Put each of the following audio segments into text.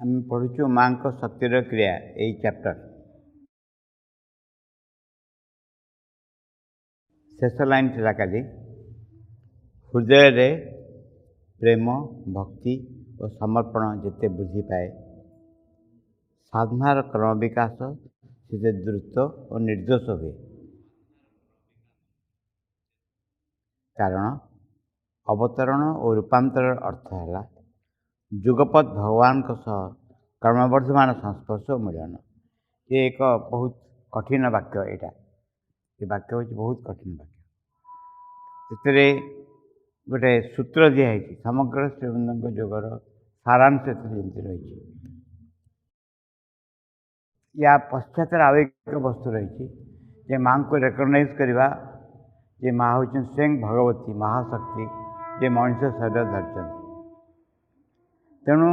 आम पढ़ुचु माँ को सत्यर क्रिया यही चैप्टर शेष लाइन था काली हृदय रे प्रेम भक्ति और समर्पण जिते बुझी पाए साधनार क्रम विकास से द्रुत और निर्दोष हुए कारण अवतरण और रूपांतर अर्थ है जुगपद भगवान कर्मवर्धमान संस्पर्श और मिलन ये एक बहुत कठिन वाक्य यहाँ ये वाक्य हूँ बहुत कठिन वाक्य से गोटे सूत्र दिखाई समग्र श्रीबंध जोगर सारांश जमी रही या पश्चात आव एक वस्तु रही माँ को रेकग्नाइज करवा जे माँ हूँ स्वयं भगवती महाशक्ति जे मनुष्य शरीर धरती तेणु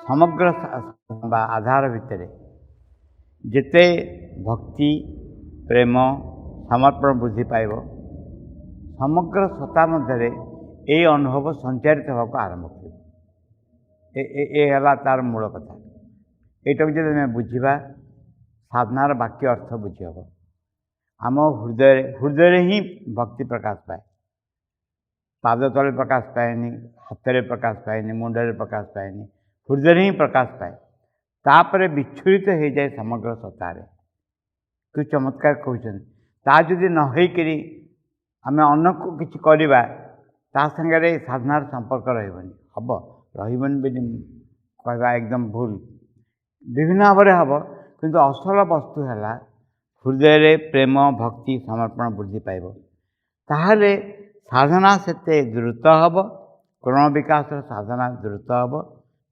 समग्र आधार भितर जिते भक्ति प्रेम समर्पण वृद्धि पाइब समग्र सत्ता मध्य ये अनुभव संचारित होगा आरंभ कर तार मूल कथा यहीटा जब आम बुझा साधनार वाक्य अर्थ बुझी हम आम हृदय ही भक्ति प्रकाश पाए पाद तले प्रकाश पाएनि हाथ में प्रकाश पाएनि मुंडे प्रकाश पाएनि हृदय ही प्रकाश पाए तापर विच्छुरित हो जाए समग्र सत्तार कि चमत्कार कहते ता जदि न होकरी आम अन्न को किसी करवा ता सागर साधनार संपर्क रही हम रही कहवा एकदम भूल विभिन्न भाव में हम किंतु असल वस्तु है हृदय रे प्रेम भक्ति समर्पण वृद्धि पाइब ताहले साधना से द्रुत हम क्रम विकास साधना द्रुत हम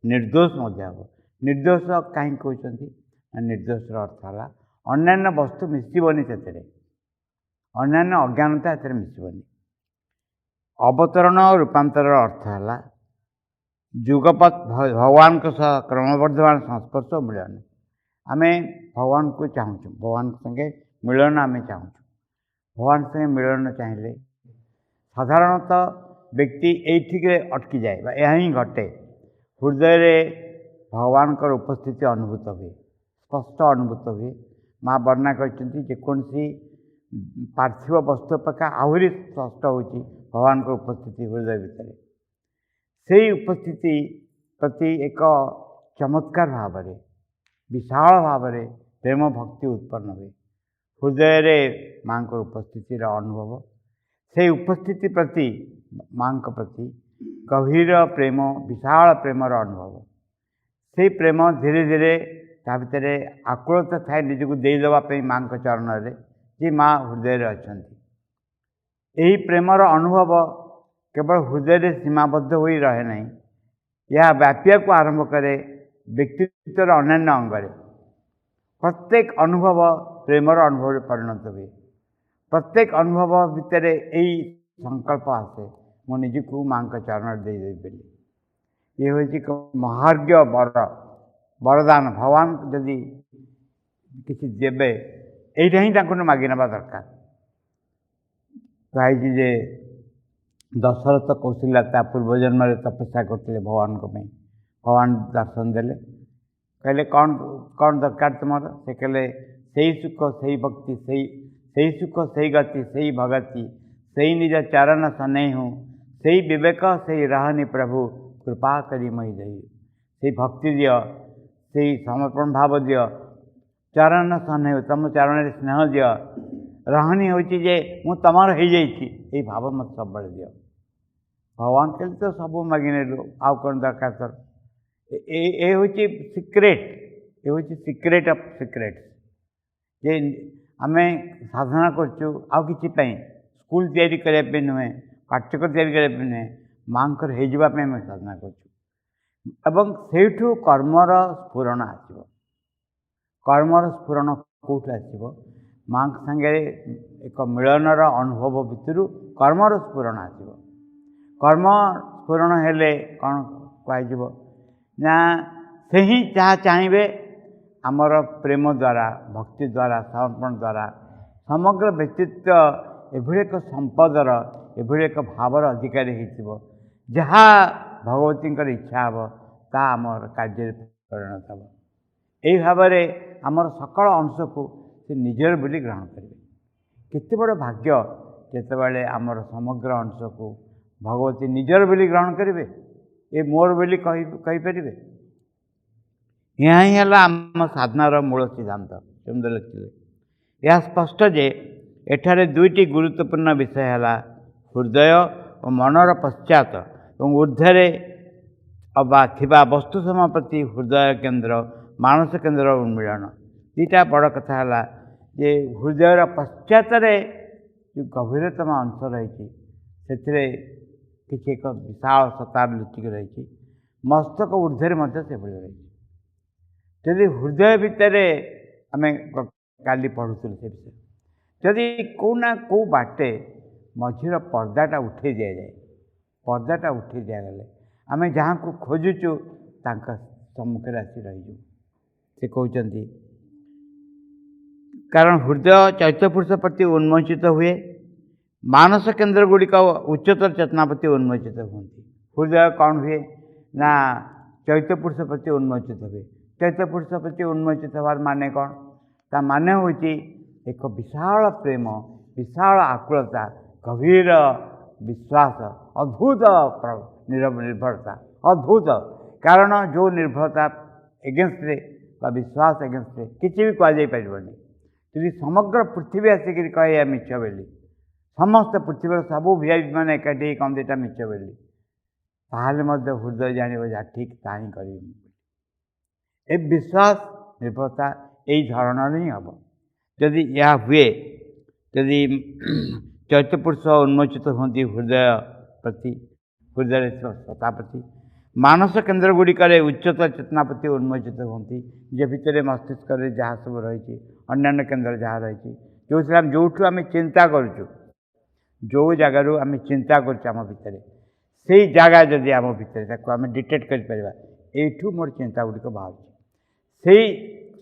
निर्दोष हम निर्दोष कहीं कहते निर्दोष अर्थ है अन्य वस्तु मिसबनी से अन्य अज्ञानता से मिसबनी अवतरण और रूपांतर अर्थ है जुगपथ भगवान क्रमवर्धमान संस्पर्श मिलन आम भगवान को चाहूँ भगवान संगे मिलन आम चाहूँ भगवान संगे मिलन चाहिए साधारणतः व्यक्ति ये अटकी जाए यह ही घटे हृदय रे भगवान उपस्थिति अनुभूत हुए स्पष्ट अनुभूत हुए माँ वर्णना करसी पार्थिव वस्तु अपेक्षा आहरी स्पष्ट हो भगवान उपस्थिति हृदय भितर से उपस्थिति प्रति एक चमत्कार भाव में विशाल भाव में प्रेम भक्ति उत्पन्न हुए हृदय रे माँ उपस्थिति अनुभव से उपस्थिति प्रति माँ प्रति गभीर प्रेम विशाल प्रेमर अनुभव से प्रेम धीरे धीरे ता भीतर आकुलता थाए निजक देदेवाई माँ चरण में जी माँ हृदय अच्छा यही प्रेमर अनुभव केवल हृदय में सीमाबद्ध हो रहे नहीं यह व्यापिया को आरंभ करे व्यक्तित्व अन्य अंगरे प्रत्येक अनुभव प्रेमर अनुभव परिणत हुए प्रत्येक अनुभव भितर यही संकल्प आसे मो निजक माँ चरण देदेवी ये हूँ महार्घ्य वरदान भगवान जदि किसी देवे यहीटा ही मागी ना दरकार कही जे दशरथ कौशल्या पूर्व जन्म तपस्या करते भगवान को भगवान दर्शन देले कहले कौन कौन दरकार तुम से कहले से सुख से भक्ति से सुख से गति से भगति से निज चरण सने हूँ से विवेक से रहनी प्रभु कृपा करी मई दई से भक्ति दिय से समर्पण भाव दिय चरण सने तुम चरण स्नेह दिय रहनी हूँ जे मु तमर हो जाइए भाव मत सब दिय भगवान के तो सब मागिने आउ कौन दरकार तर ये हूँ सिक्रेट ये हूँ सिक्रेट ऑफ सिक्रेट जे आम साधना करचु आउ कि स्कूल तैयारी करने नुहे पाठ्यक्रम तैयारी करने नुहे माँ होगापी आम साधना करचु से कर्मर स्फुरण आसो कर्मर स्फुरण कौट आसो माँ सागे एक मिलनर अनुभव भितर कर्मर स्फुरण आसो कर्म स्फुरण हेले कौन कह ना से ही जहाँ चाहिए आमर प्रेम द्वारा भक्ति द्वारा समर्पण द्वारा समग्र व्यक्तित्व एभली एक संपदर एभली एक भावर अधिकारी हो जहाँ भगवती इच्छा हे ता आमर कार्य परिणत हम। यही भाव में आमर सकल अंश को से निजर बोली ग्रहण करेंगे। केते बड़ भाग्य जितेबाला आमर समग्र अंश को भगवती निजर बोली ग्रहण करेंगे, ये मोर बोली कहीपर। यह ही है आम साधनार मूल सिद्धांत। सुंदर लिखिले यह स्पष्ट जे एठारे दुईटी गुरुत्वपूर्ण विषय है हृदय और मनर पश्चात और ऊर्ध्वे अबा थिबा वस्तु समय प्रति हृदय केन्द्र मानस केन्द्र उन्मीलन। दुईटा बड़ कथा है जे हृदयर पश्चात जो गभीरतम अंश रही से किसी एक विशाल सतार लुचिक रही। मस्तक ऊर्ध्वे से रही। जदि हृदय भितर आम काली पढ़ुल से विषय जदि कौ ना कौ बाटे मझीर पर्दाटा उठे दिजाए, पर्दाटा उठे दिगले आम जहाँ को खोजुचु सम्मुखें आसी रहीजु। से कहते कारण हृदय चैत्य पुरुष प्रति उन्मोचित हुए, मानस केन्द्र गुड़िक उच्चतर चेतना प्रति उन्मोचित होती। हृदय कौन हुए ना चैत्य पुरुष प्रति उन्मोचित हुए। चैत्य पुरुष प्रति उन्मोचित हबार माने कौन? ता माने होची एक विशाल प्रेम, विशाल आकुलता, गभीर विश्वास, अद्भुत निर्भरता। अद्भुत कारण जो निर्भरता एगेन्स्टे विश्वास एगेन्स्टे किसी भी कहुनी। यदि समग्र पृथ्वी आसिक कहे मिछ बोली, समस्त पृथ्वी सबू वीआईपी मैंने एकाठी कहते यहाँ मिछ बोली, ताहले हृदय जान ठीक ता ही कर विश्वास निर्भरता यही धरण ही हम। जदि यह हुए जदि चैत्य पुरुष उन्मोचित होती हृदय प्रति, हृदय सत्ता प्रति, मानस केन्द्र गुड़िक उच्चतर चेतना प्रति उन्मोचित होती। जे भितर मस्तिष्क जहाँ सब रही अन्य केन्द्र जहाँ रही जो आम चिंता करुचु, जो जगार आम चिंता करम भितर से जगह जदि आम भितर आम डिटेक्ट कर मोर चिंता गुड़िक बाहर से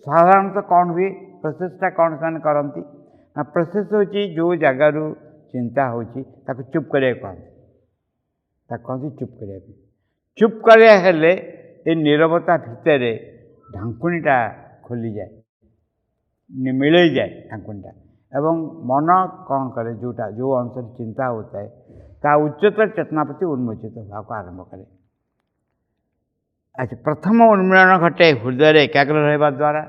साधारणतः कौन हुए प्रोसेसटा कौन से करती ना प्रोसेस होची जो जगार चिंता होची ताको चुप करिया कहते चुप करिया। चुप करिया हेले ए नीरवता भितर ढांकुणीटा खोली जाए, मिले जाए ढांकुणीटा एवं मन कौन करे जोटा जो अंश चिंता होता है ता उच्चतर चेतना प्रति उन्मोचित भाव को आरंभ करे। अच्छा प्रथम उन्मीलन घटे हृदय एकाग्र रहा द्वारा।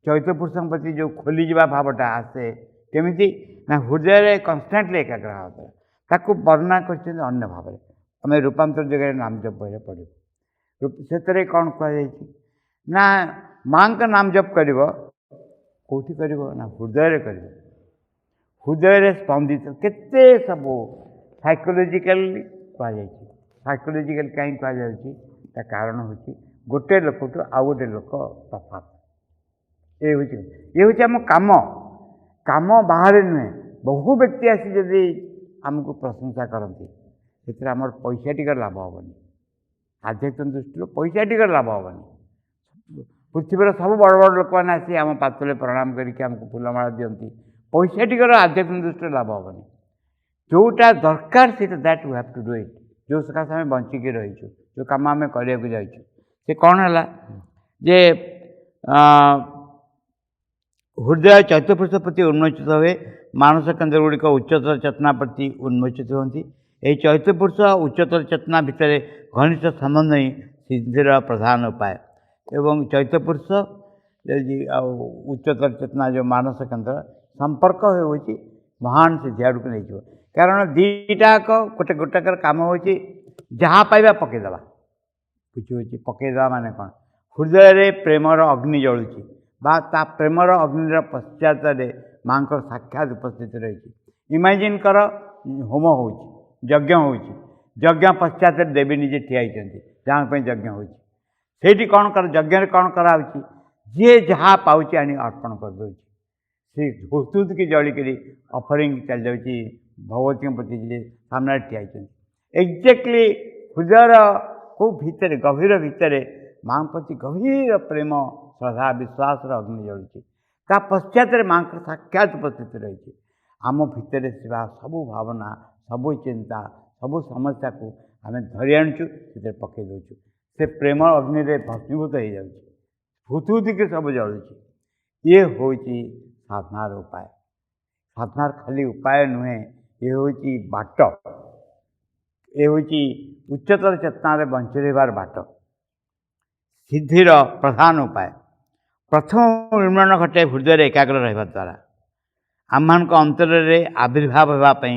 चैत्य पुरुष प्रति जो खोली जा भावटा आसे केमिति ना हृदय कन्स्टाटली एकाग्र होता ताकू वर्णना कर अन्य भाव में आम रूपांतर जगह नाम जप बही पढ़ू से कौन कहुई ना माँ का नाम जप कर कौटी कर ना हृदय कर। हृदय स्पंदित केते सब साइकोलोजिकली कहुई साइकोलोजिकल कहीं कहुच्छी ता कारण हूँ गोटे लोक टू आउ गोटे लोक तफात। ये हूँ आम काम काम बाहर नुहे बहु व्यक्ति आसी जदि आमको प्रशंसा करती से आम पैसा टिकर लाभ हेनी। आध्यात्म दृष्टि पैसा टिकर लाभ हेनी। पृथ्वीर सब बड़ बड़ लोक मैंने आसी आम पातले प्रणाम करके आमको फूलमाला दिखती पैसा टिकर आध्यात्म दृष्टि लाभ हेनी। जोटा दरकार से that we have to do it. जो सकाशे आम बंचिकी रहीचु जो कम आम करने जाइए से कौन है जे हृदय चैत्य पुरुष प्रति उन्मोचित हुए, मानस केन्द्र गुड़िक उच्चतर चेतना प्रति उन्मोचित होती। यही चैत्य पुरुष उच्चतर चेतना भितर घनिष्ठ संबंध ही सिद्धिर प्रधान उपाय एवं चैत्य पुरुष उच्चतर चेतना जो मानस केन्द्र संपर्क हो महान सिद्धि आड़ को नहीं। कारण दीटाक गोटे गोटेकर कम हो जहाँ पाइबा पकईदे बुझे पकईदे माने कौन हृदय प्रेमर अग्नि जलुची बा ता प्रेमर अग्निर पश्चात माँ साक्षात उपस्थित रही। इमेजिन कर होम हो यज्ञ हो यज्ञ पश्चात देवी निजे ठिया जहाँ यज्ञ होती कौन कर यज्ञ कौन कराऊँगी जी जहाँ पाँच आनी अर्पण करदे से धूत की जलिक अफरिंग चल जाऊँगी भगवती प्रति जी सामने ठिया एक्जाक्टली हृदय को भितर गभीर भितर माँ प्रति गभीर प्रेम श्रद्धा विश्वास अग्नि जलुची ता पश्चात माँ साक्षात उपस्थित रही। आम भितर थिबा सबू भावना सबू चिंता सबू समस्या को आम धरी आणुचु से पकई दूचु से प्रेम अग्नि रे भस्मीभूत हो जाऊँ फुथुफुथि सब जलुची ये हूँ साधनार उपाय साधनार खाली उपाय नुहे ये हूँ बाट ये हूँ उच्चतर चेतना बंची रहार बाट सिद्धिर प्रधान उपाय प्रथम निर्माण घटे हृदय एकाग्र रहा द्वारा आम अंतर में आविर्भाव होगापी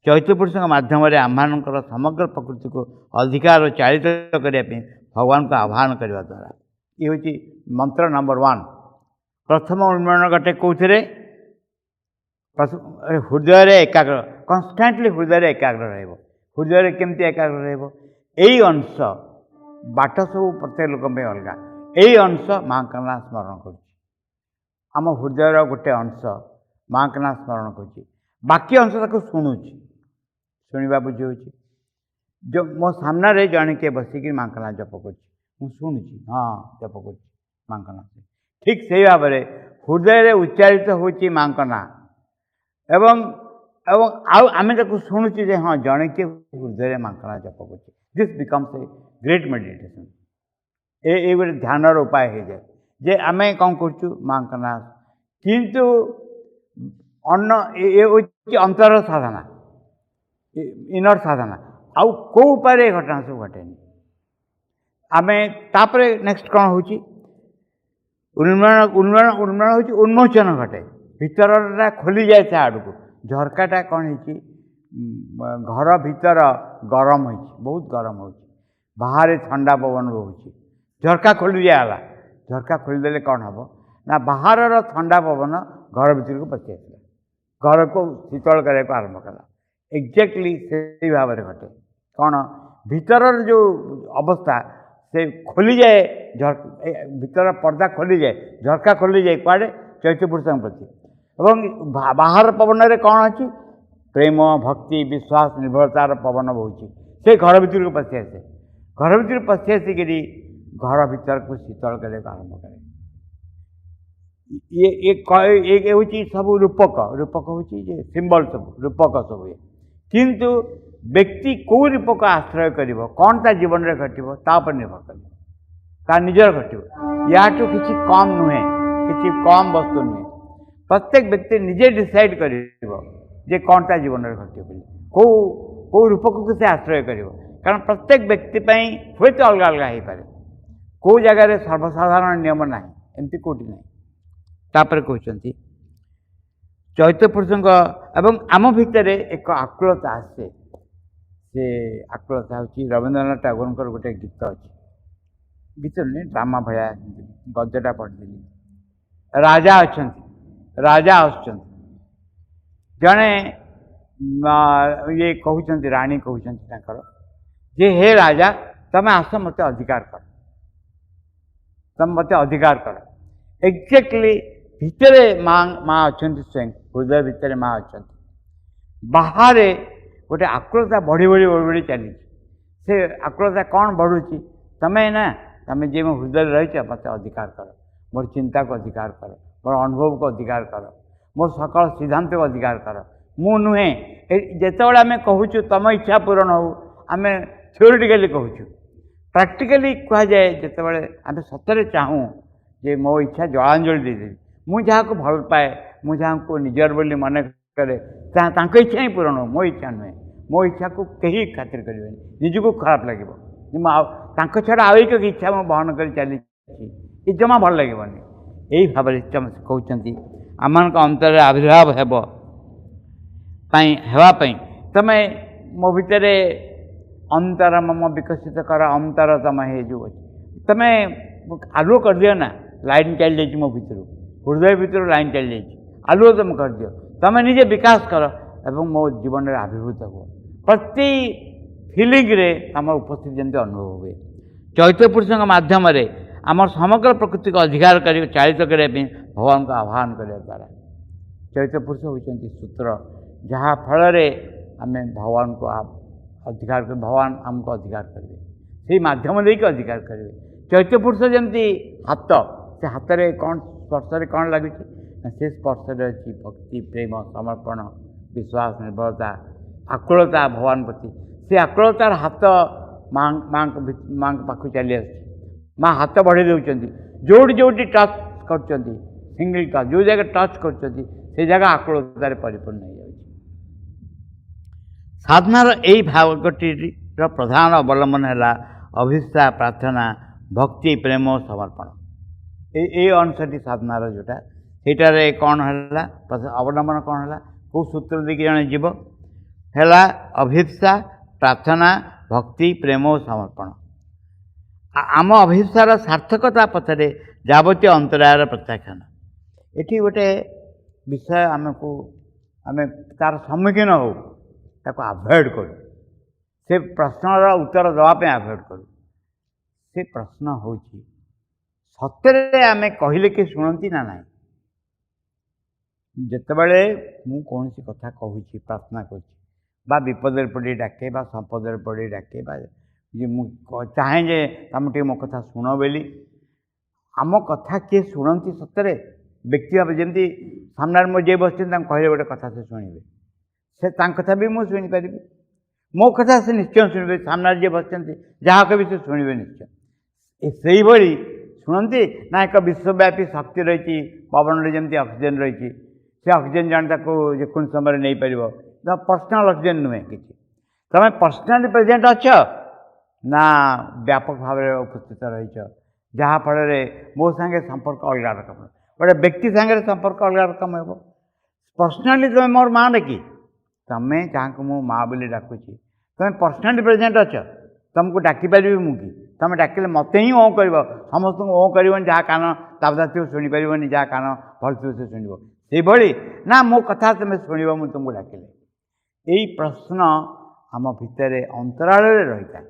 चैत्र पुरुष मध्यम आमर समग्र प्रकृति को अधिकार और चालित करने भगवान को आह्वान करने द्वारा ये हूँ मंत्र नंबर 1 प्रथम निर्माण घटे कौथे हृदय एकाग्र कन्स्टांटली हृदय एकाग्र हृदय केमती एकाग्र रही अंश बाट सब प्रत्येक लोक अलग यही अंश माँ का ना स्मरण करम हृदय गोटे अंश माँ का ना स्मरण कर बाकी अंश ताको शुणुची शुणा बुझे जो मो सामने जड़े किए बसिक माँ का ना जप कर शुणुची हाँ जप कर माँ का ना ठीक से भाव में हृदय उच्चारित होची माँ का ना एवं एवं आम शुणुचे हाँ जड़े किए हृदय माँ का ना जप कर this becomes a great meditation ये गोटे ध्यानर उपाय हो जाए जे आम कौन कर माँ का ना किंतु अन्न ये हूँ अंतर साधना इनर साधना आउ कौ उपाय घटना सब घटेनि आम तापर नेक्स्ट कौन हो उन्मरण उन्मरण उन्मरण हूँ उन्मोचन घटे भीतर खोली जाए से आड़ को झरकाटा कौन हो घर भीतर गरम हो बहुत गरम हो बाहर ठंडा पवन बहुची झरका खोली जाएगा झरका खोलीदे कौन हम ना बाहर ठंडा पवन घर भीतर को पशि आसला घर को शीतल करने को आरंभ कला एक्जाक्टली से भाव में घटे कौन भीतर जो अवस्था से खोली जाए भीतर पर्दा खोली जाए झरका खोली जाए कड़े चैत्र पुरुष प्रति एवं बाहर पवन में कौन अच्छी प्रेम भक्ति विश्वास निर्भरतार पवन बहुची से घर भीतर को पशि आसे घर भीतर पशि आसिक घर भीतर को शीतल करने को आरंभ करे ये हूँ सब रूपक रूपक हूँ सिंबल सब रूपक सब ये किंतु व्यक्ति कौ रूपक आश्रय कर कौन ता जीवन में घटो तापर निर्भर कर निजर घटो या किसी कम नुहे किसी कम वस्तु नुहे प्रत्येक व्यक्ति निजे डिसाइड कर कौन ता जीवन में घटे कौ रूपक को से आश्रय कर कारण प्रत्येक व्यक्ति हूँ तो अलग अलग हो पाए कौ जगार सर्वसाधारण नियम ना एमती कौटी ना तापर कहते चैत्र पुरुष एवं आम भितर एक आकुलता आसे से आकुलता हूँ रवींद्रनाथ टैगोर गोटे गीत अच्छे गीत नुहे ड्रामा भाया गद्यटा पढ़ी राजा अच्छा राजा जड़े ये कहते राणी कहते जे हे राजा तमें आस मत अधिकार कर तुम मत अधिकार कर एक्जाक्टली भितर माँ माँ अच्छा स्वयं हृदय भितर माँ अच्छा बाहर गोटे आकुलता बढ़ी बढ़ी बढ़ी बढ़ी चली से आकुलता कौन बढ़ुची तमें ना तमें जे मो हृदय रही मत अधिकार कर मोर चिंता को अधिकार कर मोर अनुभव को अधिकार कर मोर सकल सिद्धांत को अधिकार कर मु नुहे जितेबाला आम कहूँ तुम इच्छा पूरण हो आम थियोरिटिकली कहूँ प्रैक्टिकली कह जाए जितेबाला आम सतरे चाहूँ जे मो इच्छा जलांजलि देदेवी मुझे जहाँ को भल पाए मुझे जहाँ को निजर बोली मन करे इच्छा ही पूरण हो मो इच्छा नुहे मो इच्छा को कहीं खातिर करें निजको खराब लगे छड़ा आई इच्छा मैं बहन कर चली जमा भल लगे यही भाव कहते आम अंतर आविर्भाव होगापी तमें मो भितर अंतर मम विकसित कर अंतर तम हे जो तमें आलुओ कर दियो ना लाइन चल जाए मो भर हृदय भर लाइन चल जाए आलुओ तुम कर दियो तमें निजे विकास कर एवं मो जीवन में आविर्भूत हो प्रति फिलिंग रे आम उपस्थित जमी अनुभव हुए चैत्र पुरुष मध्यम आम समग्र प्रकृति को अधिकार कर चालित करने भगवान को आह्वान करने द्वारा चैत्र पुरुष होती सूत्र जहाँ फल आम भगवान को अधिकार कर भगवान आमको अधिकार करेंगे से मध्यम देक अधिकार करेंगे चैत्र पुरुष जमी हाथ से हाथ में कौन स्पर्श कौन लगे से स्पर्श अच्छी भक्ति प्रेम समर्पण विश्वास निर्भरता आकुलता भगवान प्रति से आकुलतार हाथ ମାଙ୍କ ପାଖକୁ ଚାଲି ଆସୁଛି, ମା ହାତ ବଢ଼େଇ ଦେଉଛନ୍ତି, ଯେଉଁଠି ଯେଉଁଠି ଟଚ୍ କରୁଛନ୍ତି, ସିଙ୍ଗଲ ଟଚ୍, ଯେଉଁ ଜାଗା ଟଚ୍ କରୁଛନ୍ତି ସେ ଜାଗା ଆକୁଳତାରେ ପରିପୂର୍ଣ୍ଣ ହେଇଯାଉଛି। ସାଧନାର ଏଇ ଭାଗଟିର ପ୍ରଧାନ ଅବଲମ୍ବନ ହେଲା ଅଭିଷ୍ଠା, ପ୍ରାର୍ଥନା, ଭକ୍ତି, ପ୍ରେମ ଓ ସମର୍ପଣ। ଏଇ ଅନୁସାରେ ସାଧନାର ଯେଉଁଟା ସେଇଟାରେ କ'ଣ ହେଲା, ଅବଲମ୍ବନ କ'ଣ ହେଲା, କେଉଁ ସୂତ୍ର ଦେଇକି ଜଣେ ଯିବ, ହେଲା ଅଭିପ୍ସା, ପ୍ରାର୍ଥନା, ଭକ୍ତି, ପ୍ରେମ ଓ ସମର୍ପଣ। ଆମ ଅଭିପ୍ସାର ସାର୍ଥକତା ପଛରେ ଯାବତୀୟ ଅନ୍ତରାୟର ପ୍ରତ୍ୟାଖ୍ୟାନ। ଏଠି ଗୋଟେ ବିଷୟ ଆମେ ତାର ସମ୍ମୁଖୀନ ହେଉ, ତାକୁ ଆଭଏଡ଼ କରୁ, ସେ ପ୍ରଶ୍ନର ଉତ୍ତର ଦେବା ପାଇଁ ଆଭଏଡ଼ କରୁ। ସେ ପ୍ରଶ୍ନ ହେଉଛି ସତରେ ଆମେ କହିଲେ କିଏ ଶୁଣନ୍ତି ନା ନାହିଁ? ଯେତେବେଳେ ମୁଁ କୌଣସି କଥା କହୁଛି, ପ୍ରାର୍ଥନା କରୁଛି, ବା ବିପଦରେ ପଡ଼ି ଡାକେ, ବା ସମ୍ପଦରେ ପଡ଼ି ଡାକେ, ବା ମୁଁ ଚାହେଁ ଯେ ତମେ ଟିକେ ମୋ କଥା ଶୁଣ ବୋଲି, ଆମ କଥା କିଏ ଶୁଣନ୍ତି ସତରେ? ବ୍ୟକ୍ତି ଭାବେ ଯେମିତି ସାମ୍ନାରେ ମୋ ଯିଏ ବସିଛନ୍ତି ତାଙ୍କୁ କହିଲେ ଗୋଟେ କଥା ସେ ଶୁଣିବେ, ସେ ତାଙ୍କ କଥା ବି ମୁଁ ଶୁଣିପାରିବି, ମୋ କଥା ସେ ନିଶ୍ଚୟ ଶୁଣିବେ। ସାମ୍ନାରେ ଯିଏ ବସିଛନ୍ତି ଯାହା କହିବେ ସେ ଶୁଣିବେ ନିଶ୍ଚୟ। ସେଇଭଳି ଶୁଣନ୍ତି ନା ଏକ ବିଶ୍ୱବ୍ୟାପୀ ଶକ୍ତି ରହିଛି, ପବନରେ ଯେମିତି ଅକ୍ସିଜେନ୍ ରହିଛି, ସେ ଅକ୍ସିଜେନ୍ ଜଣେ ତାକୁ ଯେକୌଣସି ସମୟରେ ନେଇପାରିବ। ପର୍ସନାଲ୍ ଅକ୍ସିଜେନ୍ ନୁହେଁ କିଛି। ତୁମେ ପର୍ସନାଲି ପ୍ରେଜେଣ୍ଟ ଅଛ ନା ବ୍ୟାପକ ଭାବରେ ଉପସ୍ଥିତ ରହିଛ, ଯାହାଫଳରେ ମୋ ସାଙ୍ଗେ ସମ୍ପର୍କ ଅଲଗା ରକମ, ଗୋଟେ ବ୍ୟକ୍ତି ସାଙ୍ଗରେ ସମ୍ପର୍କ ଅଲଗା ରକମ ହେବ। ପର୍ସନାଲି ତୁମେ ମୋର ମା କି? ତୁମେ ଯାହାକୁ ମୁଁ ମା ବୋଲି ଡାକୁଛି, ତୁମେ ପର୍ସନାଲି ପ୍ରେଜେଣ୍ଟ ଅଛ, ତୁମକୁ ଡାକିପାରିବି ମୁଁ କି? ତୁମେ ଡାକିଲେ ମୋତେ ହିଁ ଓଁ କରିବ, ସମସ୍ତଙ୍କୁ ଓଁ କରିବନି। ଯାହା କାନ ତାବଦା ଥିବ ଶୁଣିପାରିବନି, ଯାହା କାନ ଭଲ ଥିବ ସେ ଶୁଣିବ। ସେଇଭଳି ନା ମୋ କଥା ତୁମେ ଶୁଣିବ ମୁଁ ତୁମକୁ ଡାକିଲେ? ଏଇ ପ୍ରଶ୍ନ ଆମ ଭିତରେ ଅନ୍ତରାଳରେ ରହିଥାଏ।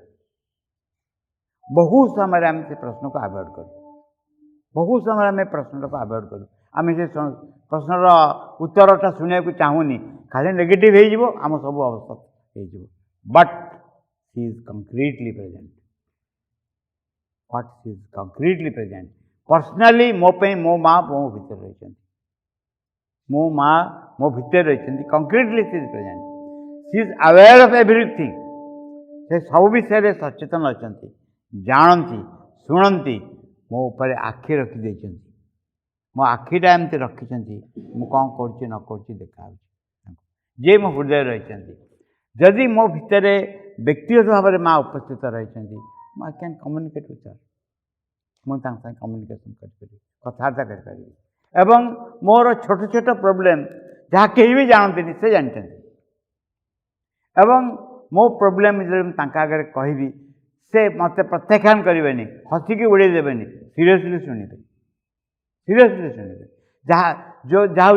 ବହୁ ସମୟରେ ଆମେ ସେ ପ୍ରଶ୍ନକୁ ଆଭଏଡ଼ କରୁ, ବହୁ ସମୟରେ ଆମେ ପ୍ରଶ୍ନଟାକୁ ଆଭଏଡ଼ କରୁ। ଆମେ ସେ ପ୍ରଶ୍ନର ଉତ୍ତରଟା ଶୁଣିବାକୁ ଚାହୁଁନି, ଖାଲି ନେଗେଟିଭ୍ ହେଇଯିବ, ଆମ ସବୁ ଅବସ୍ଥା ହେଇଯିବ। But she is concretely present. What she is concretely present? Personally ମୋ ପାଇଁ ମୋ ମା ମୋ ଭିତରେ ରହିଛନ୍ତି, ମୋ ମା ମୋ ଭିତରେ ରହିଛନ୍ତି। Concretely she is present, she is aware of everything. ସେ ସବୁ ବିଷୟରେ ସଚେତନ ଅଛନ୍ତି, ଜାଣନ୍ତି, ଶୁଣନ୍ତି, ମୋ ଉପରେ ଆଖି ରଖିଦେଇଛନ୍ତି। ମୋ ଆଖିଟା ଏମିତି ରଖିଛନ୍ତି, ମୁଁ କ'ଣ କରୁଛି ନ କରୁଛି ଦେଖାହେଉଛି, ଯିଏ ମୋ ହୃଦୟରେ ରହିଛନ୍ତି। ଯଦି ମୋ ଭିତରେ ବ୍ୟକ୍ତିଗତ ଭାବରେ ମା ଉପସ୍ଥିତ ରହିଛନ୍ତି, ଆଇ କ୍ୟାନ୍ କମ୍ୟୁନିକେଟ୍ ୱିଥ୍ ହର୍, ମୁଁ ତାଙ୍କ ସାଙ୍ଗେ କମ୍ୟୁନିକେସନ୍ କରିପାରିବି, କଥାବାର୍ତ୍ତା କରିପାରିବି। ଏବଂ ମୋର ଛୋଟ ଛୋଟ ପ୍ରୋବ୍ଲେମ୍ ଯାହା କେହି ବି ଜାଣନ୍ତିନି ସେ ଜାଣିଛନ୍ତି। ଏବଂ ମୋ ପ୍ରୋବ୍ଲେମ୍ ଯେତେବେଳେ ମୁଁ ତାଙ୍କ ଆଗରେ କହିବି, ସେ ମୋତେ ପ୍ରତ୍ୟାଖ୍ୟାନ କରିବେନି, ହସିକି ଉଡ଼େଇ ଦେବେନି, ସିରିୟସଲି ଶୁଣିବେ, ସିରିୟସଲି ଶୁଣିବେ।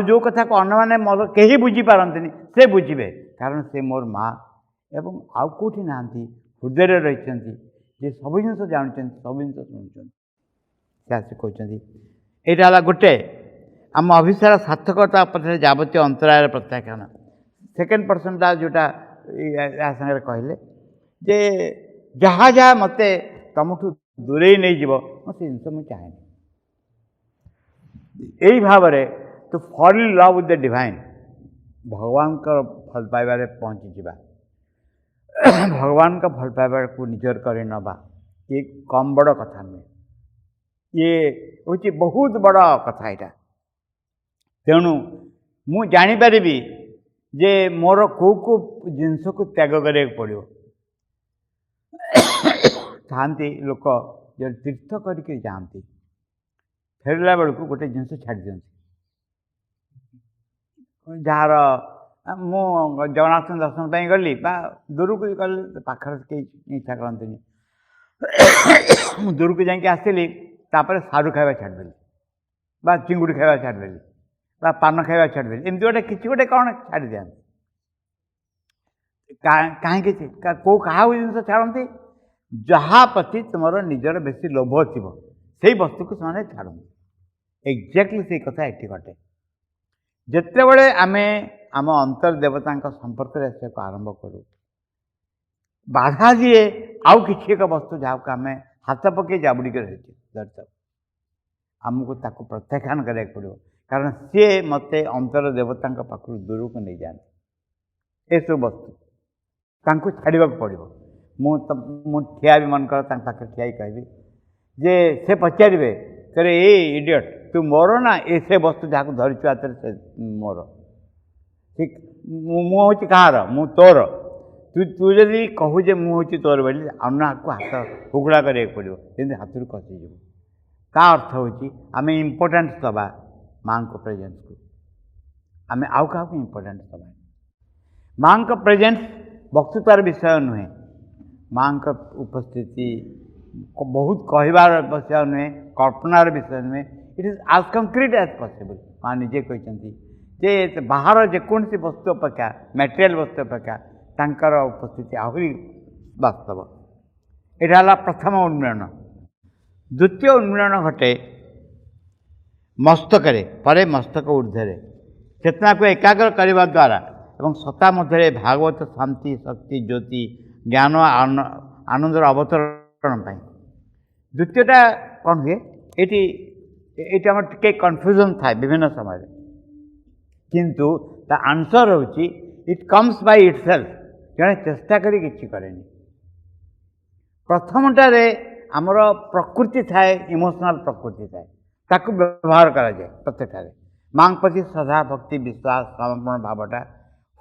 ଯେଉଁ କଥାକୁ ଅନ୍ୟମାନେ ମୋର କେହି ବୁଝିପାରନ୍ତିନି ସେ ବୁଝିବେ, କାରଣ ସେ ମୋର ମା ଏବଂ ଆଉ କେଉଁଠି ନାହାନ୍ତି, ହୃଦୟରେ ରହିଛନ୍ତି, ଯେ ସବୁ ଜିନିଷ ଜାଣୁଛନ୍ତି, ସବୁ ଜିନିଷ ଶୁଣୁଛନ୍ତି। ସେ ଆସି କହୁଛନ୍ତି, ଏଇଟା ହେଲା ଗୋଟେ ଆମ ଅଭିସାର ସାର୍ଥକତା ପଛରେ ଯାବତୀୟ ଅନ୍ତରାୟର ପ୍ରତ୍ୟାଖ୍ୟାନ। ସେକେଣ୍ଡ ପର୍ସନଟା ଯେଉଁଟା ୟା ସାଙ୍ଗରେ କହିଲେ ଯେ ଯାହା ଯାହା ମୋତେ ତୁମଠୁ ଦୂରେଇ ନେଇଯିବ, ମୁଁ ସେ ଜିନିଷ ମୁଁ ଚାହେଁନି। ଏଇ ଭାବରେ to fall in love with the divine, ଭଗବାନଙ୍କର ଭଲ ପାଇବାରେ ପହଞ୍ଚିଯିବା, ଭଗବାନଙ୍କ ଭଲ ପାଇବାକୁ ନିଜର କରି ନେବା, ଇଏ କମ୍ ବଡ଼ କଥା ନୁହେଁ, ଇଏ ହେଉଛି ବହୁତ ବଡ଼ କଥା ଏଇଟା। ତେଣୁ ମୁଁ ଜାଣିପାରିବି ଯେ ମୋର କେଉଁ କେଉଁ ଜିନିଷକୁ ତ୍ୟାଗ କରିବାକୁ ପଡ଼ିବ। ଥାନ୍ତି ଲୋକ ଯେ ତୀର୍ଥ କରିକି ଯାଆନ୍ତି, ଫେରିଲା ବେଳକୁ ଗୋଟେ ଜିନିଷ ଛାଡ଼ି ଦିଅନ୍ତି, ଯାହାର ମୁଁ ଜଗନ୍ନାଥ ଦର୍ଶନ ପାଇଁ ଗଲି ବା ଦୂରକୁ ଗଲି, ପାଖରେ କେହି ଇଚ୍ଛା କରନ୍ତିନି, ମୁଁ ଦୂରକୁ ଯାଇକି ଆସିଲି, ତାପରେ ସାରୁ ଖାଇବା ଛାଡ଼ିଦେଲି, ବା ଚିଙ୍ଗୁଡ଼ି ଖାଇବା ଛାଡ଼ିଦେଲି, ବା ପାନ ଖାଇବା ଛାଡ଼ିଦେଲି, ଏମିତି ଗୋଟେ କିଛି ଗୋଟେ କ'ଣ ଛାଡ଼ି ଦିଅନ୍ତି। କାହିଁକି କାହାକୁ ଜିନିଷ ଛାଡ଼ନ୍ତି? ଯାହା ପ୍ରତି ତୁମର ନିଜର ବେଶୀ ଲୋଭ ଥିବ ସେଇ ବସ୍ତୁକୁ ସେମାନେ ଛାଡ଼ନ୍ତି। ଏକ୍ଜାକ୍ଟଲି ସେଇ କଥା ଏଠି ଘଟେ। ଯେତେବେଳେ ଆମେ ଆମ ଅନ୍ତର ଦେବତାଙ୍କ ସମ୍ପର୍କରେ ଆସିବାକୁ ଆରମ୍ଭ କରୁ, ବାଧା ଦିଏ ଆଉ କିଛି ଏକ ବସ୍ତୁ ଯାହାକୁ ଆମେ ହାତ ପକାଇ ଜାବୁଡ଼ିକି ରହିଛୁ, ଆମକୁ ତାକୁ ପ୍ରତ୍ୟାଖ୍ୟାନ କରିବାକୁ ପଡ଼ିବ, କାରଣ ସିଏ ମୋତେ ଅନ୍ତର ଦେବତାଙ୍କ ପାଖରୁ ଦୂରକୁ ନେଇଯାଆନ୍ତି। ଏସବୁ ବସ୍ତୁ ତାଙ୍କୁ ଛାଡ଼ିବାକୁ ପଡ଼ିବ। ମୁଁ ଠିଆ ବି ମନେକର ତାଙ୍କ ପାଖରେ ଠିଆ ହେଇ କହିବି ଯେ ସେ ପଚାରିବେ କରେ ଏ ଇଡ଼ିଅଟ୍ ତୁ ମୋର ନା ଏ ସେ ବସ୍ତୁ ଯାହାକୁ ଧରିଛୁ ହାତରେ ସେ ମୋର ଠିକ୍ ମୁଁ ହେଉଛି କାହାର ମୁଁ ତୋର ତୁ ଯଦି କହୁ ଯେ ମୁଁ ହେଉଛି ତୋର ବୋଲି ଅନ୍ୟ ହାତ ହୁଗୁଳା କରିବାକୁ ପଡ଼ିବ ଯେମିତି ହାତରୁ ଖସିଯିବ। ତା ଅର୍ଥ ହେଉଛି ଆମେ ଇମ୍ପୋର୍ଟାନ୍ସ ଦେବା ମାଆଙ୍କ ପ୍ରେଜେନ୍ସକୁ, ଆମେ ଆଉ କାହାକୁ ଇମ୍ପୋର୍ଟାନ୍ସ ଦେବା। ମାଆଙ୍କ ପ୍ରେଜେନ୍ସ ବକ୍ତୃତାର ବିଷୟ ନୁହେଁ, ମାଆଙ୍କ ଉପସ୍ଥିତି ବହୁତ କହିବାର ବିଷୟ ନୁହେଁ, କଳ୍ପନାର ବିଷୟ ନୁହେଁ। It is as concrete as possible. ମା ନିଜେ କହିଛନ୍ତି ଯେ ବାହାର ଯେକୌଣସି ବସ୍ତୁ ଅପେକ୍ଷା ମ୍ୟାଟେରିଆଲ୍ ବସ୍ତୁ ଅପେକ୍ଷା ତାଙ୍କର ଉପସ୍ଥିତି ଆହୁରି ବାସ୍ତବ। ଏଇଟା ହେଲା ପ୍ରଥମ ଉନ୍ମିଳନ। ଦ୍ୱିତୀୟ ଉନ୍ମିଳନ ଘଟେ ମସ୍ତକରେ, ପରେ ମସ୍ତକ ଊର୍ଦ୍ଧ୍ୱରେ ଚେତନାକୁ ଏକାଗ୍ର କରିବା ଦ୍ୱାରା ଏବଂ ସତ୍ତା ମଧ୍ୟରେ ଭାଗବତ ଶାନ୍ତି ଶକ୍ତି ଜ୍ୟୋତି ଜ୍ଞାନ ଆନନ୍ଦର ଅବତରଣ ପାଇଁ। ଦ୍ୱିତୀୟଟା କ'ଣ ହୁଏ ଏଇଠି ଆମର ଟିକେ କନଫ୍ୟୁଜନ୍ ଥାଏ ବିଭିନ୍ନ ସମୟରେ, କିନ୍ତୁ ତା ଆନ୍ସର ହେଉଛି ଇଟ୍ କମ୍ସ ବାଇ ଇଟ୍ ସେଲ୍ଫ। ଜଣେ ଚେଷ୍ଟା କରି କିଛି କରେନି। ପ୍ରଥମଟାରେ ଆମର ପ୍ରକୃତି ଥାଏ, ଇମୋସନାଲ୍ ପ୍ରକୃତି ଥାଏ, ତାକୁ ବ୍ୟବହାର କରାଯାଏ ପ୍ରତ୍ୟେକଠାରେ। ମାଙ୍କ ପ୍ରତି ଶ୍ରଦ୍ଧା ଭକ୍ତି ବିଶ୍ୱାସ ସମର୍ପଣ ଭାବଟା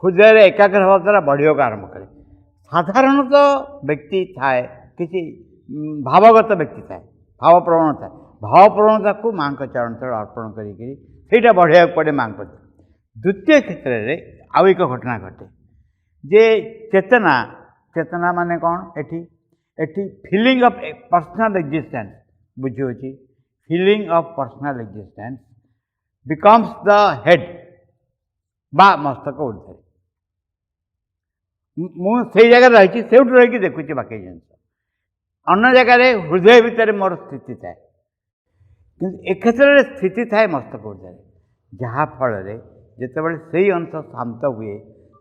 ହୃଦୟରେ ଏକାଗ୍ର ହେବା ଦ୍ୱାରା ବଢ଼ିବାକୁ ଆରମ୍ଭ କରେ। ସାଧାରଣତଃ ବ୍ୟକ୍ତି ଥାଏ କିଛି ଭାବଗତ ବ୍ୟକ୍ତି ଥାଏ, ଭାବପ୍ରବଣ ଥାଏ, ଭାବପ୍ରବଣତାକୁ ମାଙ୍କ ଚରଣ ତଳେ ଅର୍ପଣ କରିକି ସେଇଟା ବଢ଼େଇବାକୁ ପଡ଼େ ମାଙ୍କ ପ୍ରତି। ଦ୍ୱିତୀୟ କ୍ଷେତ୍ରରେ ଆଉ ଏକ ଘଟଣା ଘଟେ ଯେ ଚେତନା ମାନେ କ'ଣ ଏଠି ଫିଲିଂ ଅଫ୍ ପର୍ସନାଲ୍ ଏକ୍ଜିଷ୍ଟେନ୍ସ ବୁଝିହେଉଛି। Feeling of personal existence becomes the head ବା ମସ୍ତକ ଊର୍ଦ୍ଧ୍ୱରେ। ମୁଁ ସେଇ ଜାଗାରେ ରହିଛି, ସେଇଠୁ ରହିକି ଦେଖୁଛି ବାକି ଜିନିଷ। ଅନ୍ୟ ଜାଗାରେ ହୃଦୟ ଭିତରେ ମୋର ସ୍ଥିତି ଥାଏ, କିନ୍ତୁ ଏ କ୍ଷେତ୍ରରେ ସ୍ଥିତି ଥାଏ ମସ୍ତକ ଊର୍ଦ୍ଧ୍ୱରେ। ଯାହାଫଳରେ ଯେତେବେଳେ ସେଇ ଅଂଶ ଶାନ୍ତ ହୁଏ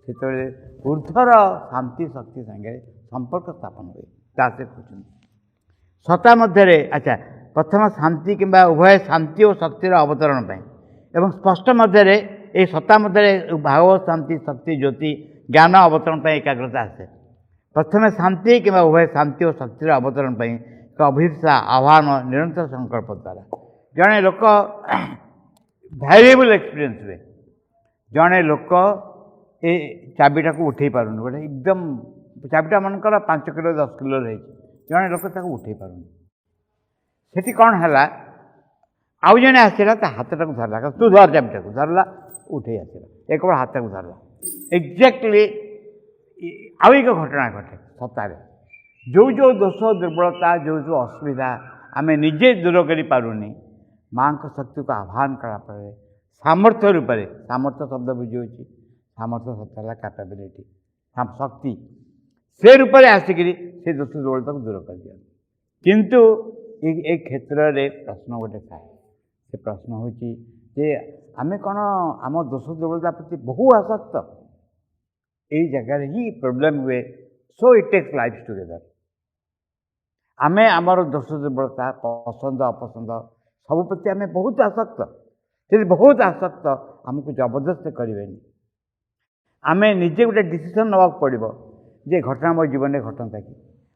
ସେତେବେଳେ ଊର୍ଦ୍ଧ୍ୱର ଶାନ୍ତି ଶକ୍ତି ସାଙ୍ଗରେ ସମ୍ପର୍କ ସ୍ଥାପନ ହୁଏ। ତା ସେ କହୁଛନ୍ତି ସତ୍ତା ମଧ୍ୟରେ। ଆଚ୍ଛା, ପ୍ରଥମ ଶାନ୍ତି କିମ୍ବା ଉଭୟ ଶାନ୍ତି ଓ ଶକ୍ତିର ଅବତରଣ ପାଇଁ ଏବଂ ସ୍ପଷ୍ଟ ମଧ୍ୟରେ ଏହି ସତ୍ତା ମଧ୍ୟରେ ଭାଗବତ ଶାନ୍ତି ଶକ୍ତି ଜ୍ୟୋତି ଜ୍ଞାନ ଅବତରଣ ପାଇଁ ଏକାଗ୍ରତା ଆସେ। ପ୍ରଥମେ ଶାନ୍ତି କିମ୍ବା ଉଭୟ ଶାନ୍ତି ଓ ଶକ୍ତିର ଅବତରଣ ପାଇଁ ଏକ ଅଭିପ୍ସା ଆହ୍ୱାନ ନିରନ୍ତର ସଂକଳ୍ପ ଦ୍ୱାରା ଜଣେ ଲୋକ ଭ୍ୟାରିଏବୁଲ୍ ଏକ୍ସପିରିଏନ୍ସ ହୁଏ। ଜଣେ ଲୋକ ଏ ଚାବିଟାକୁ ଉଠେଇ ପାରୁନି, ଗୋଟେ ଏକଦମ ଚାବିଟା ମନେକର 5 କିଲୋ 10 କିଲୋର ହେଇଛି, ଜଣେ ଲୋକ ତାକୁ ଉଠେଇ ପାରୁନି। ସେଠି କ'ଣ ହେଲା, ଆଉ ଜଣେ ଆସିଲା ତା ହାତଟାକୁ ଧରିଲା, ତୁ ଧର ଚାବିଟାକୁ, ଧରିଲା ଉଠେଇ ଆସିଲା, କେବଳ ହାତକୁ ଧରିଲା। ଏକ୍ଜାକ୍ଟଲି ଆଉ ଏକ ଘଟଣା ଘଟେ ସତ୍ତାରେ। ଯେଉଁ ଦୋଷ ଦୁର୍ବଳତା ଯେଉଁ ଅସୁବିଧା ଆମେ ନିଜେ ଦୂର କରିପାରୁନି, ମାଙ୍କ ଶକ୍ତିକୁ ଆହ୍ୱାନ କଲା ପରେ ସାମର୍ଥ୍ୟ ରୂପରେ, ସାମର୍ଥ୍ୟ ଶବ୍ଦ ବୁଝିହେଉଛି, ସାମର୍ଥ୍ୟ ଶବ୍ଦ ହେଲା କ୍ୟାପାବିଲିଟି, ଶକ୍ତି, ସେ ରୂପରେ ଆସିକିରି ସେ ଦୋଷ ଦୁର୍ବଳତାକୁ ଦୂର କରିଦିଅନ୍ତି। କିନ୍ତୁ ଏ କ୍ଷେତ୍ରରେ ପ୍ରଶ୍ନ ଗୋଟେ ଥାଏ। ସେ ପ୍ରଶ୍ନ ହେଉଛି ଯେ ଆମେ କ'ଣ ଆମ ଦୋଷ ଦୁର୍ବଳତା ପ୍ରତି ବହୁ ଆସକ୍ତ? এই ଜାଗାରେ ହିଁ ପ୍ରୋବ୍ଲେମ୍ ହୁଏ। So it takes life together. ଆମେ ଆମର ଦୋଷ ଦୁର୍ବଳତା ପସନ୍ଦ ଅପସନ୍ଦ ସବୁ ପ୍ରତି ଆମେ ବହୁତ ଆସକ୍ତ। ଯଦି ବହୁତ ଆସକ୍ତ ଆମକୁ ଜବରଦସ୍ତ କରିବେନି। ଆମେ ନିଜେ ଗୋଟେ ଡିସିସନ୍ ନେବାକୁ ପଡ଼ିବ ଯେ ଘଟଣା ମୋ ଜୀବନରେ ଘଟନ୍ତା କି,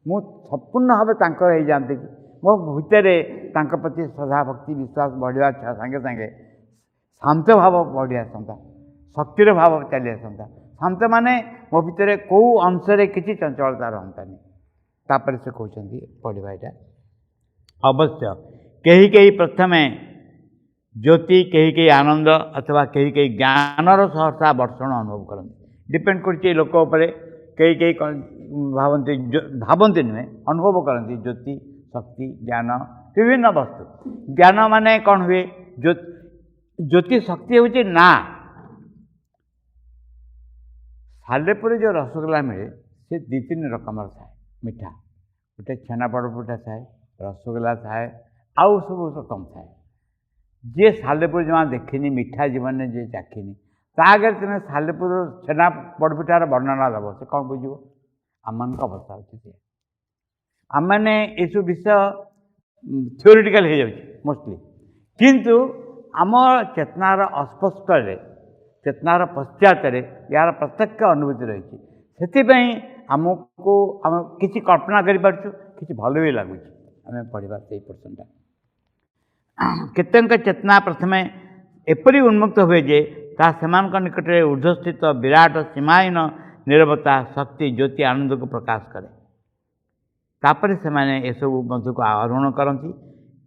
ମୁଁ ସମ୍ପୂର୍ଣ୍ଣ ଭାବେ ତାଙ୍କର ହେଇଯାଆନ୍ତି କି, ମୋ ଭିତରେ ତାଙ୍କ ପ୍ରତି ଶ୍ରଦ୍ଧା ଭକ୍ତି ବିଶ୍ୱାସ ବଢ଼ିବା ସାଙ୍ଗେ ସାଙ୍ଗେ ଶାନ୍ତ ଭାବ ବଢ଼ି ଆସନ୍ତା, ଶକ୍ତିର ଭାବ ଚାଲି ଆସନ୍ତା। ଶାନ୍ତ ମାନେ ମୋ ଭିତରେ କେଉଁ ଅଂଶରେ କିଛି ଚଞ୍ଚଳତା ରହନ୍ତାନି। ତାପରେ ସେ କହୁଛନ୍ତି ପଢ଼ିବା ଏଇଟା ଅବଶ୍ୟ କେହି କେହି ପ୍ରଥମେ ଜ୍ୟୋତି, କେହି କେହି ଆନନ୍ଦ ଅଥବା କେହି କେହି ଜ୍ଞାନର ସହସା ବର୍ଷଣ ଅନୁଭବ କରନ୍ତି। ଡିପେଣ୍ଡ କରୁଛି ଏ ଲୋକ ଉପରେ। କେହି କେହି ଭାବନ୍ତି ନୁହେଁ, ଅନୁଭବ କରନ୍ତି ଜ୍ୟୋତି ଶକ୍ତି ଜ୍ଞାନ ବିଭିନ୍ନ ବସ୍ତୁ। ଜ୍ଞାନ ମାନେ କ'ଣ ହୁଏ? ଜ୍ୟୋତି ଶକ୍ତି ହେଉଛି ନା। ସାଲେପୁରରେ ଯେଉଁ ରସଗୋଲା ମିଳେ ସେ 2-3 ରକମର ଥାଏ ମିଠା। ଗୋଟେ ଛେନାପୋଡ଼ ପିଠା ଥାଏ, ରସଗୋଲା ଥାଏ, ଆଉ ସବୁ ରକମ ଥାଏ। ଯିଏ ସାଲେପୁର ଜମା ଦେଖିନି, ମିଠା ଜୀବନରେ ଯିଏ ଚାଖିନି, ତା ଆଗରେ ତୁମେ ସାଲେପୁର ଛେନାପୋଡ଼ ପିଠାର ବର୍ଣ୍ଣନା ଦେବ, ସେ କ'ଣ ବୁଝିବ? ଆମମାନଙ୍କ ଅବସ୍ଥା ହେଉଛି ସେ। ଆମମାନେ ଏସବୁ ବିଷୟ ଥିଓରିଟିକାଲ ହେଇଯାଉଛି ମୋଷ୍ଟଲି, କିନ୍ତୁ ଆମ ଚେତନାର ଅସ୍ପଷ୍ଟରେ, ଚେତନାର ପଶ୍ଚାତରେ ଏହାର ପ୍ରତ୍ୟକ୍ଷ ଅନୁଭୂତି ରହିଛି। ସେଥିପାଇଁ आमको आम किसी कल्पना करिपारछु किसी भल भी लगुच आम पढ़ा से पोर्शनटा केतेक चेतना प्रथमे एपरी उन्मुक्त हुए जे ता सेमानक निकटरे ऊर्ध्वस्थित विराट सीमाहीन निरवता शक्ति ज्योति आनंद को प्रकाश करे तापर से एसबू मध्य को आरोहण करती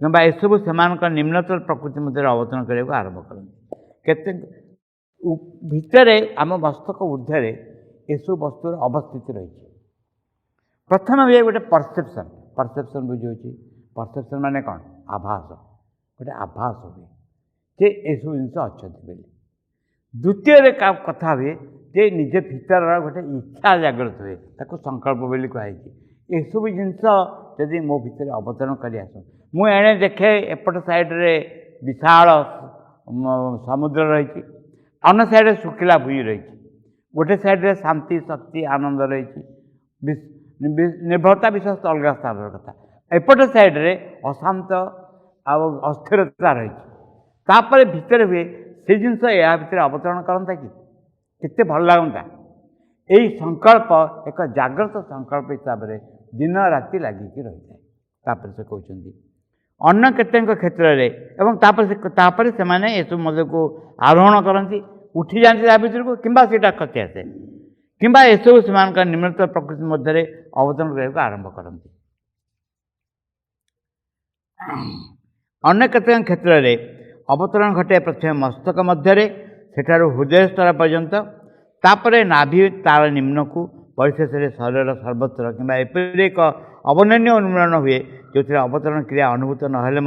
कि एसबू से निम्नतर प्रकृति मध्य अवतरण करने को आरंभ करती केते भितर आम मस्तक ऊर्ध्वे एसबू वस्तुर अवस्थित रही प्रथम हुए गोटे परसेप्शन परसेप्शन बुझे परसेप्शन माने कौन आभास गोटे आभास हुए जे एसबू जिन अच्छा द्वितीय कथा हुए जे निजे भीतर गोटे इच्छा जागृत हुए ताको संकल्प बोली कहुई एसबू जिनस जदि मो भीतर अवतरण कर मुझे देखे एपट साइड्रे विशाल समुद्र रही अन्न साइड्रे शुखिला भूई रही गोटे साइड्रे शांति शक्ति आनंद रही निर्भरता विश्वास तो अलग स्थान कथा एपट साइड्रे अशांत अस्थिरता रही तापर भितर हुए से जिनस या भितर अवतरण करता कि केते भल लगता यही संकल्प एक जागृत संकल्प हिसाब से दिन राति लगिकी रही है तापर से कहते अन्य केतेक क्षेत्र में से एसब मध्य को आरोहण करती उठी जाती ता भर को कि खसी आसे कि एसबू से निम्नतर प्रकृति मध्य अवतरण करने आरंभ करती अन्य केतेक क्षेत्र में अवतरण घटे प्रथम मस्तक मध्य सेठारु हृदय स्तर पर्यंत तापर नाभि तार निम्न को परिशेष शरीर सर्वत्र कि एपरी एक अवर्णनीय उन्मूलन हुए जो अवतरण क्रिया अनुभूत नहेले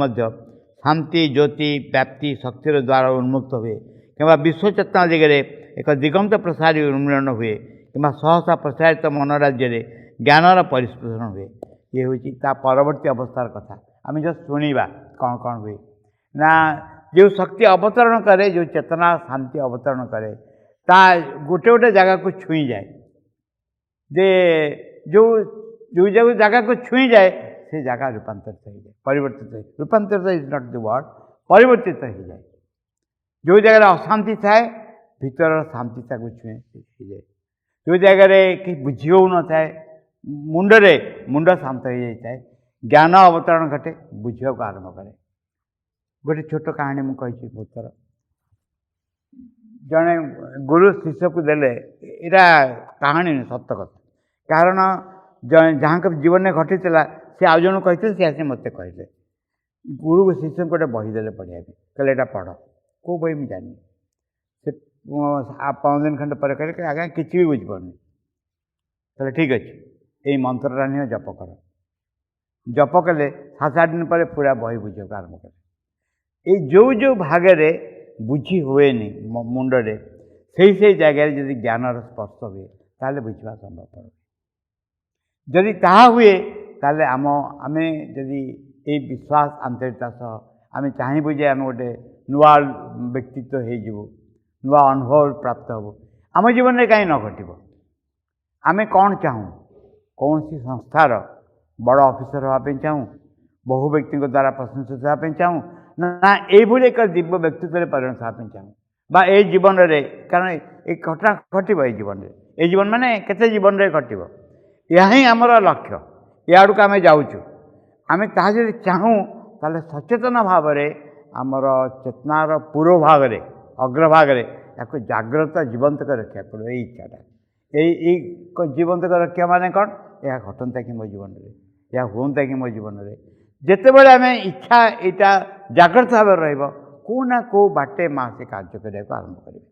शांति ज्योति व्याप्ति शक्तिर द्वारा उन्मुक्त हुए कि विश्वचेतना दिगरे एक दिगंत प्रसारी उन्मूलन हुए कि सहसा प्रसारित मन राज्य ज्ञानर परिस्फुटन हुए ये हूँ परवर्ती अवस्थार कथा आम जस्ट शुणा कौन कौन हुए ना जो शक्ति अवतरण करे जो चेतना शांति अवतरण करे ता गोटे गोटे जगह को छुई जाए जे जो जो जगह को छुई जाए से जगह रूपांतरित हो जाए परिवर्तित रूपांतरित इज नॉट द वर्ड परिवर्तित हो जाए जो जगह अशांति थाए भीतर शांतिता को छुए जाए जो जगह कि बुझी हो न थाए मुंडरे मुंड शांत हो जाए ज्ञान अवतरण घटे बुझा को आरंभ करे गोटे छोट कहानी मुझे बहुत थर जड़े गुरु शिष्य को देले यहाँ कहानी सत्य कथा कारण जहाँ जीवन में घटी सी आज जन कही सी आसी मत कहले गुरु शिष्य को गोटे बही दे पढ़ाई कहले यहाँ पढ़ कौ बही मुझे जानी से 5 दिन खंड पर कहले आज्ञा किसी भी बुझीपारनी कहले ठीक अच्छे यही मंत्रटा निह जप कर जप कले 7-8 दिन पर पूरा बही बुझा आरंभ करे ये जो भागे बुझी हुए मुंडरे से जगह जदि ज्ञानर स्पर्श हुए ताले बुझा संभव पड़े जदि ताहा हुए ताले आम जदि ये विश्वास आंतरिकता सह आम चाहबू जे आम गोटे नुआ व्यक्तित्व हो नुआ अनुभव प्राप्त हो आम जीवन में कहीं न घटब आम कौन चाहूँ कौन सी संस्थार बड़ ऑफिसर होगापी चाहूँ बहु व्यक्ति द्वारा प्रशंसित होगापी चाहूँ ना ये एक दिव्य व्यक्तित्व परिणत होगापी चाहूँ बा ए जीवन रे कारण एक घटना घटब ये जीवन में ये जीवन माने केते जीवन रे घटब यह ही आमर लक्ष्य याड़ को आम जाऊँ आम ताकि चाहूँ ताले सचेतन भाव में आमर चेतनार पूर्व भाग में अग्रभाग में या जागृत जीवंत कर रखा पड़ो ये इच्छाटा यही जीवंत कर रखा माने कौन यह घटनता कि मो जीवन में या हूंता कि मो जीवन में जिते बड़े आम इच्छा यहाँ जागृत भाव रहा को ना को बाटे माँ से कार्य करने को आरंभ करें।